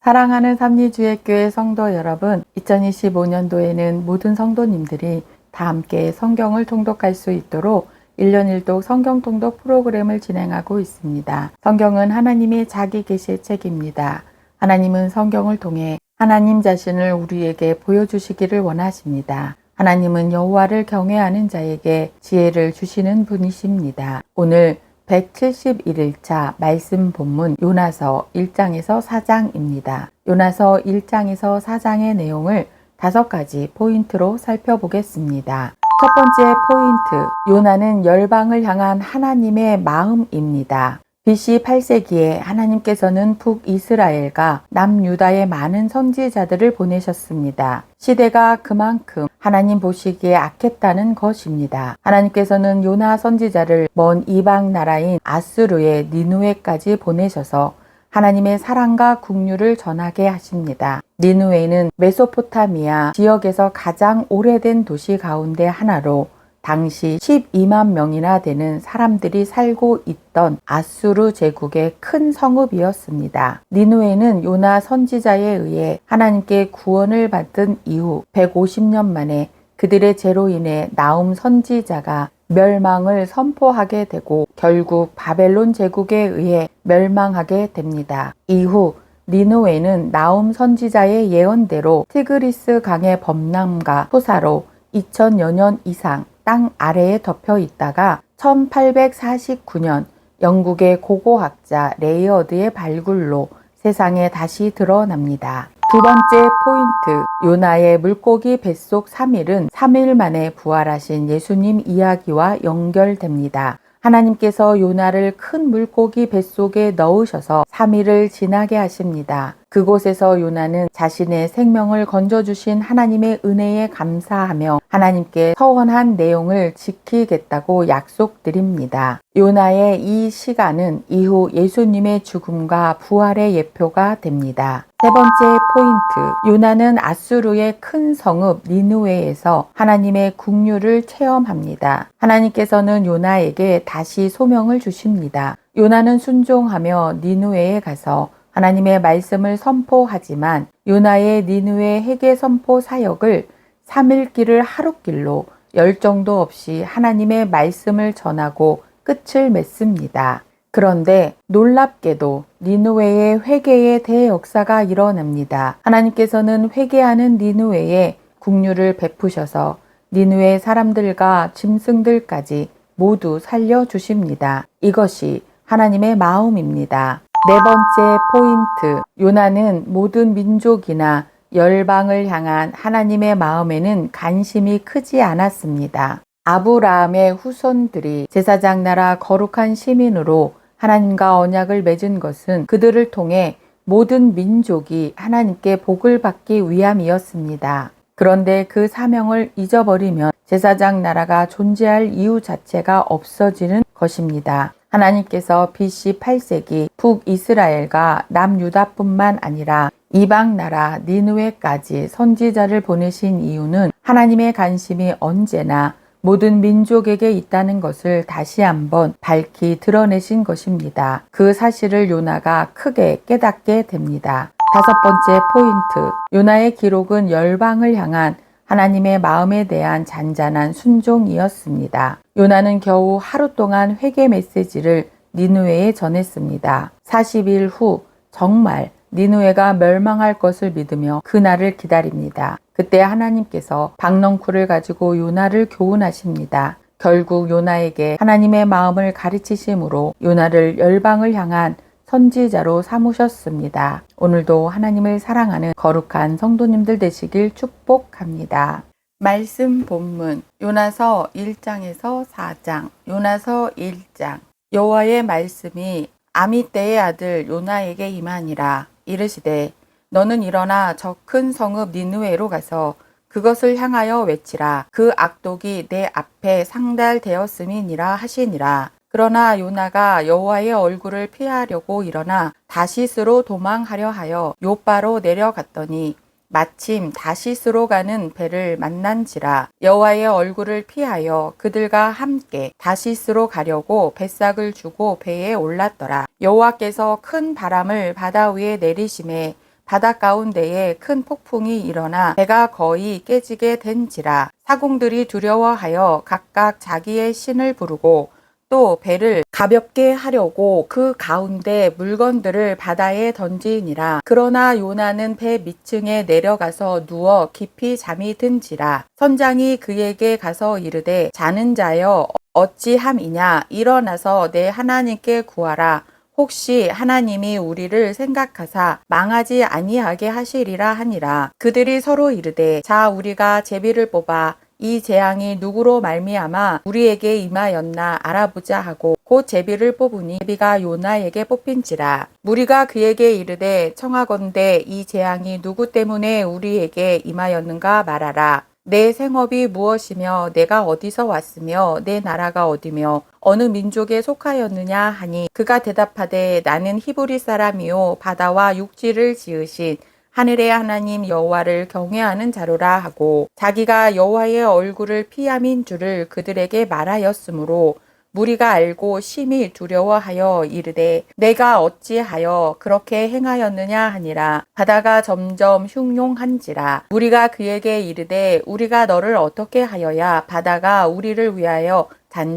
사랑하는 삼리주의교회 성도 여러분, 2025년도에는 모든 성도님들이 다 함께 성경을 통독할 수 있도록 1년 1독 성경 통독 프로그램을 진행하고 있습니다. 성경은 하나님의 자기 계시의 책입니다. 하나님은 성경을 통해 하나님 자신을 우리에게 보여주시기를 원하십니다. 하나님은 여호와를 경외하는 자에게 지혜를 주시는 분이십니다. 오늘 171일차 말씀 본문 요나서 1장에서 4장입니다. 요나서 1장에서 4장의 내용을 5가지 포인트로 살펴보겠습니다. 첫 번째 포인트, 요나는 열방을 향한 하나님의 마음입니다. BC 8세기에 하나님께서는 북이스라엘과 남유다의 많은 선지자들을 보내셨습니다. 시대가 그만큼 하나님 보시기에 악했다는 것입니다. 하나님께서는 요나 선지자를 먼 이방 나라인 아수르의 니누에까지 보내셔서 하나님의 사랑과 긍휼을 전하게 하십니다. 니누에는 메소포타미아 지역에서 가장 오래된 도시 가운데 하나로 당시 12만 명이나 되는 사람들이 살고 있던 아수르 제국의 큰 성읍이었습니다. 니누에는 요나 선지자에 의해 하나님께 구원을 받은 이후 150년 만에 그들의 죄로 인해 나움 선지자가 멸망을 선포하게 되고 결국 바벨론 제국에 의해 멸망하게 됩니다. 이후 니누에는 나움 선지자의 예언대로 티그리스 강의 범람과 토사로 2000여 년 이상 땅 아래에 덮여 있다가 1849년 영국의 고고학자 레이어드의 발굴로 세상에 다시 드러납니다. 두 번째 포인트, 요나의 물고기 뱃속 3일은 3일 만에 부활하신 예수님 이야기와 연결됩니다. 하나님께서 요나를 큰 물고기 뱃속에 넣으셔서 3일을 지나게 하십니다. 그곳에서 요나는 자신의 생명을 건져주신 하나님의 은혜에 감사하며 하나님께 서원한 내용을 지키겠다고 약속드립니다. 요나의 이 시간은 이후 예수님의 죽음과 부활의 예표가 됩니다. 세 번째 포인트, 요나는 아수르의 큰 성읍 니누웨에서 하나님의 긍휼을 체험합니다. 하나님께서는 요나에게 다시 소명을 주십니다. 요나는 순종하며 니누웨에 가서 하나님의 말씀을 선포하지만 요나의 니누웨 회개 선포 사역을 3일 길을 하루 길로 열정도 없이 하나님의 말씀을 전하고 끝을 맺습니다. 그런데 놀랍게도 니누웨의 회개의 대역사가 일어납니다. 하나님께서는 회개하는 니누웨에 긍휼을 베푸셔서 니누웨 사람들과 짐승들까지 모두 살려주십니다. 이것이 하나님의 마음입니다. 네 번째 포인트, 요나는 모든 민족이나 열방을 향한 하나님의 마음에는 관심이 크지 않았습니다. 아브라함의 후손들이 제사장 나라 거룩한 시민으로 하나님과 언약을 맺은 것은 그들을 통해 모든 민족이 하나님께 복을 받기 위함이었습니다. 그런데 그 사명을 잊어버리면 제사장 나라가 존재할 이유 자체가 없어지는 것입니다. 하나님께서 BC 8세기 북이스라엘과 남유다뿐만 아니라 이방 나라 니느웨까지 선지자를 보내신 이유는 하나님의 관심이 언제나 모든 민족에게 있다는 것을 다시 한번 밝히 드러내신 것입니다. 그 사실을 요나가 크게 깨닫게 됩니다. 다섯 번째 포인트, 요나의 기록은 열방을 향한 하나님의 마음에 대한 잔잔한 순종이었습니다. 요나는 겨우 하루 동안 회개 메시지를 니느웨에 전했습니다. 40일 후 정말 니느웨가 멸망할 것을 믿으며 그날을 기다립니다. 그때 하나님께서 박넝쿨을 가지고 요나를 교훈하십니다. 결국 요나에게 하나님의 마음을 가르치심으로 요나를 열방을 향한 선지자로 삼으셨습니다. 오늘도 하나님을 사랑하는 거룩한 성도님들 되시길 축복합니다. 말씀 본문 요나서 1장에서 4장, 요나서 1장. 여호와의 말씀이 아미떼의 아들 요나에게 임하니라. 이르시되 너는 일어나 저 큰 성읍 니느웨로 가서 그것을 향하여 외치라. 그 악독이 내 앞에 상달되었음이니라 하시니라. 그러나 요나가 여호와의 얼굴을 피하려고 일어나 다시스로 도망하려 하여 요바로 내려갔더니 마침 다시스로 가는 배를 만난지라. 여호와의 얼굴을 피하여 그들과 함께 다시스로 가려고 뱃삭을 주고 배에 올랐더라. 여호와께서 큰 바람을 바다 위에 내리심에 바다 가운데에 큰 폭풍이 일어나 배가 거의 깨지게 된지라. 사공들이 두려워하여 각각 자기의 신을 부르고 또 배를 가볍게 하려고 그 가운데 물건들을 바다에 던지니라. 그러나 요나는 배 밑층에 내려가서 누워 깊이 잠이 든지라. 선장이 그에게 가서 이르되 자는 자여 어찌함이냐 일어나서 내 하나님께 구하라. 혹시 하나님이 우리를 생각하사 망하지 아니하게 하시리라 하니라. 그들이 서로 이르되 자 우리가 제비를 뽑아 이 재앙이 누구로 말미암아 우리에게 임하였나 알아보자 하고 곧 제비를 뽑으니 제비가 요나에게 뽑힌지라. 무리가 그에게 이르되 청하건대 이 재앙이 누구 때문에 우리에게 임하였는가 말하라. 내 생업이 무엇이며 내가 어디서 왔으며 내 나라가 어디며 어느 민족에 속하였느냐 하니 그가 대답하되 나는 히브리 사람이요 바다와 육지를 지으신 하늘의 하나님 여호와를 경외하는 자로라 하고 자기가 여호와의 얼굴을 피함인 줄을 그들에게 말하였으므로 무리가 알고 심히 두려워하여 이르되 내가 어찌하여 그렇게 행하였느냐 하니라. 바다가 점점 흉용한지라. 무리가 그에게 이르되 우리가 너를 어떻게 하여야 바다가 우리를 위하여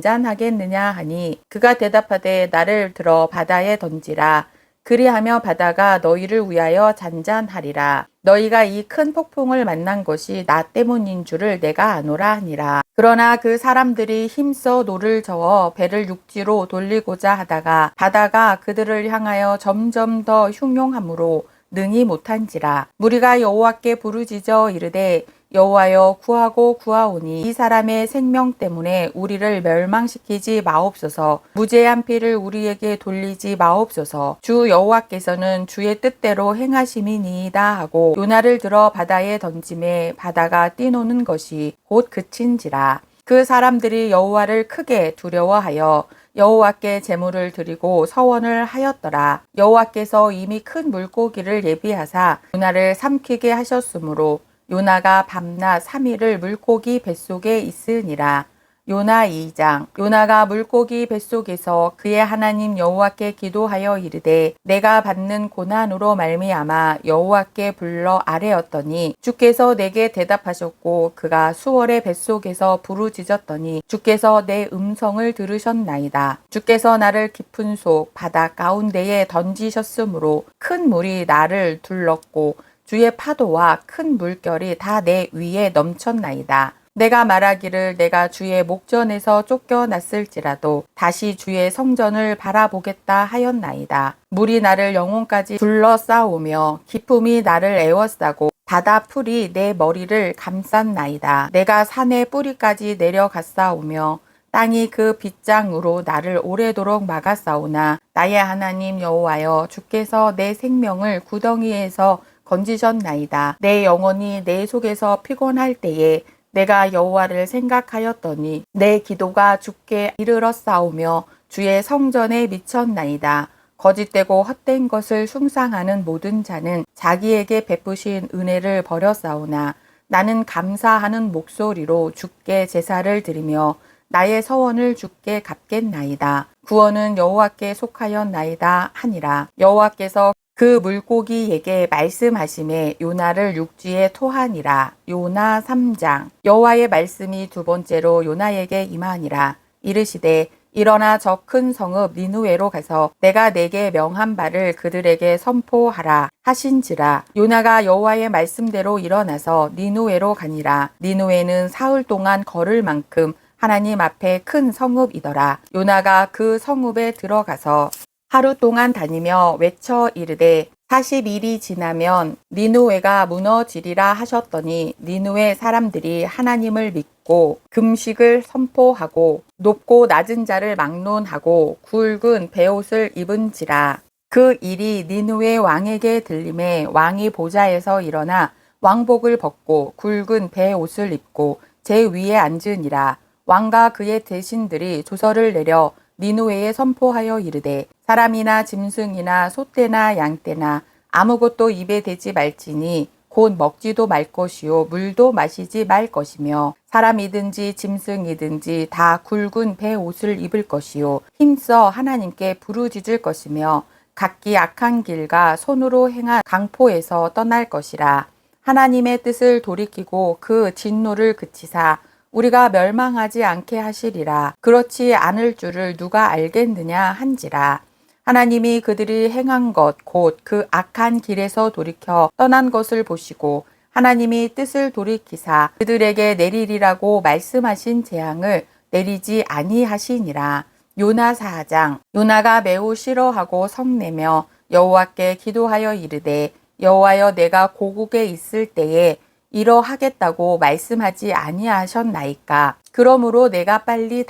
잔잔하겠느냐 하니 그가 대답하되 나를 들어 바다에 던지라. 그리하며 바다가 너희를 위하여 잔잔하리라. 너희가 이 큰 폭풍을 만난 것이 나 때문인 줄을 내가 아노라 하니라. 그러나 그 사람들이 힘써 노를 저어 배를 육지로 돌리고자 하다가 바다가 그들을 향하여 점점 더 흉용하므로 능히 못한지라. 무리가 여호와께 부르짖어 이르되 여호와여 구하고 구하오니 이 사람의 생명 때문에 우리를 멸망시키지 마옵소서. 무죄한 피를 우리에게 돌리지 마옵소서. 주 여호와께서는 주의 뜻대로 행하심이니이다 하고 요나를 들어 바다에 던짐에 바다가 뛰노는 것이 곧 그친지라. 그 사람들이 여호와를 크게 두려워하여 여호와께 제물을 드리고 서원을 하였더라. 여호와께서 이미 큰 물고기를 예비하사 요나를 삼키게 하셨으므로 요나가 밤낮 3일을 물고기 뱃속에 있으니라. 요나 2장. 요나가 물고기 뱃속에서 그의 하나님 여호와께 기도하여 이르되 내가 받는 고난으로 말미암아 여호와께 불러 아뢰었더니 주께서 내게 대답하셨고 그가 수월의 뱃속에서 부르짖었더니 주께서 내 음성을 들으셨나이다. 주께서 나를 깊은 속 바다 가운데에 던지셨으므로 큰 물이 나를 둘렀고 주의 파도와 큰 물결이 다 내 위에 넘쳤나이다. 내가 말하기를 내가 주의 목전에서 쫓겨났을지라도 다시 주의 성전을 바라보겠다 하였나이다. 물이 나를 영혼까지 둘러싸오며 기품이 나를 애워싸고 바다 풀이 내 머리를 감쌌나이다. 내가 산의 뿌리까지 내려갔사오며 땅이 그 빗장으로 나를 오래도록 막았사오나 나의 하나님 여호와여 주께서 내 생명을 구덩이에서 건지셨나이다. 내 영혼이 내 속에서 피곤할 때에 내가 여호와를 생각하였더니 내 기도가 주께 이르렀사오며 주의 성전에 미쳤나이다. 거짓되고 헛된 것을 숭상하는 모든 자는 자기에게 베푸신 은혜를 버렸사오나 나는 감사하는 목소리로 주께 제사를 드리며 나의 서원을 주께 갚겠나이다. 구원은 여호와께 속하였나이다 하니라. 여호와께서 그 물고기에게 말씀하심에 요나를 육지에 토하니라. 요나 3장. 여호와의 말씀이 두 번째로 요나에게 임하니라. 이르시되 일어나 저 큰 성읍 니느웨로 가서 내가 내게 명한 바를 그들에게 선포하라 하신지라. 요나가 여호와의 말씀대로 일어나서 니느웨로 가니라. 니느웨는 사흘 동안 걸을 만큼 하나님 앞에 큰 성읍이더라. 요나가 그 성읍에 들어가서 하루 동안 다니며 외쳐 이르되 40일이 지나면 니느웨가 무너지리라 하셨더니 니느웨 사람들이 하나님을 믿고 금식을 선포하고 높고 낮은 자를 막론하고 굵은 베옷을 입은지라. 그 일이 니느웨 왕에게 들림에 왕이 보좌에서 일어나 왕복을 벗고 굵은 베옷을 입고 제 위에 앉으니라. 왕과 그의 대신들이 조서를 내려 니느웨에 선포하여 이르되 사람이나 짐승이나 소떼나 양떼나 아무것도 입에 대지 말지니 곧 먹지도 말 것이요 물도 마시지 말 것이며 사람이든지 짐승이든지 다 굵은 배 옷을 입을 것이요 힘써 하나님께 부르짖을 것이며 각기 악한 길과 손으로 행한 강포에서 떠날 것이라. 하나님의 뜻을 돌이키고 그 진노를 그치사 우리가 멸망하지 않게 하시리라. 그렇지 않을 줄을 누가 알겠느냐 한지라. 하나님이 그들이 행한 것 곧 그 악한 길에서 돌이켜 떠난 것을 보시고 하나님이 뜻을 돌이키사 그들에게 내리리라고 말씀하신 재앙을 내리지 아니하시니라. 요나 4장. 요나가 매우 싫어하고 성내며 여호와께 기도하여 이르되 여호와여 내가 고국에 있을 때에 이러하겠다고 말씀하지 아니하셨나이까. 그러므로 내가 빨리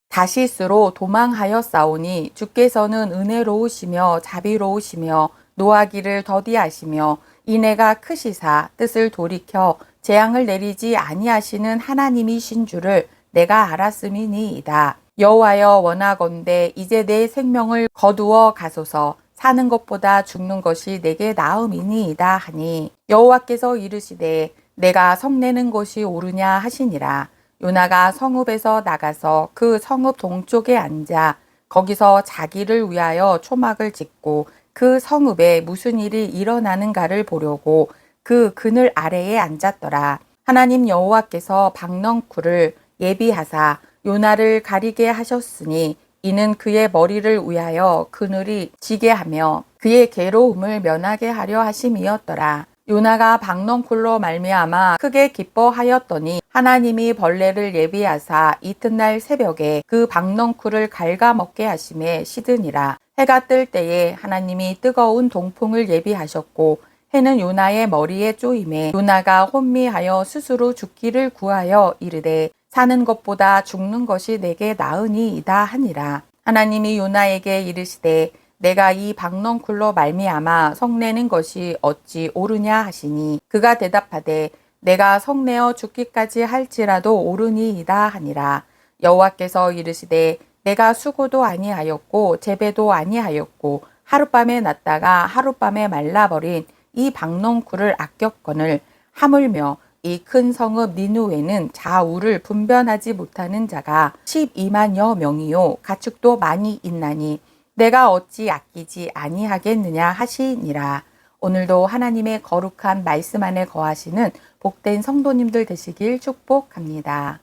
다시스로 도망하였사오니 주께서는 은혜로우시며 자비로우시며 노하기를 더디하시며 인애가 크시사 뜻을 돌이켜 재앙을 내리지 아니하시는 하나님이신 줄을 내가 알았음이니이다. 여호와여 원하건대 이제 내 생명을 거두어 가소서. 사는 것보다 죽는 것이 내게 나음이니이다 하니 여호와께서 이르시되 내가 성내는 것이 옳으냐 하시니라. 요나가 성읍에서 나가서 그 성읍 동쪽에 앉아 거기서 자기를 위하여 초막을 짓고 그 성읍에 무슨 일이 일어나는가를 보려고 그 그늘 아래에 앉았더라. 하나님 여호와께서 박넝쿨을 예비하사 요나를 가리게 하셨으니 이는 그의 머리를 위하여 그늘이 지게 하며 그의 괴로움을 면하게 하려 하심이었더라. 요나가 박넝쿨로 말미암아 크게 기뻐하였더니 하나님이 벌레를 예비하사 이튿날 새벽에 그 박넝쿨을 갉아먹게 하심에 시드니라. 해가 뜰 때에 하나님이 뜨거운 동풍을 예비하셨고 해는 요나의 머리에 쪼임에 요나가 혼미하여 스스로 죽기를 구하여 이르되 사는 것보다 죽는 것이 내게 나으니이다 하니라. 하나님이 요나에게 이르시되 내가 이 박넝쿨로 말미암아 성내는 것이 어찌 옳으냐 하시니 그가 대답하되 내가 성내어 죽기까지 할지라도 옳으니이다 하니라. 여호와께서 이르시되 내가 수고도 아니하였고 재배도 아니하였고 하룻밤에 났다가 하룻밤에 말라버린 이 박넝쿨을 아꼈거늘 하물며 이 큰 성읍 니누웨는 좌우를 분변하지 못하는 자가 12만여 명이요 가축도 많이 있나니 내가 어찌 아끼지 아니하겠느냐 하시니라. 오늘도 하나님의 거룩한 말씀 안에 거하시는 복된 성도님들 되시길 축복합니다.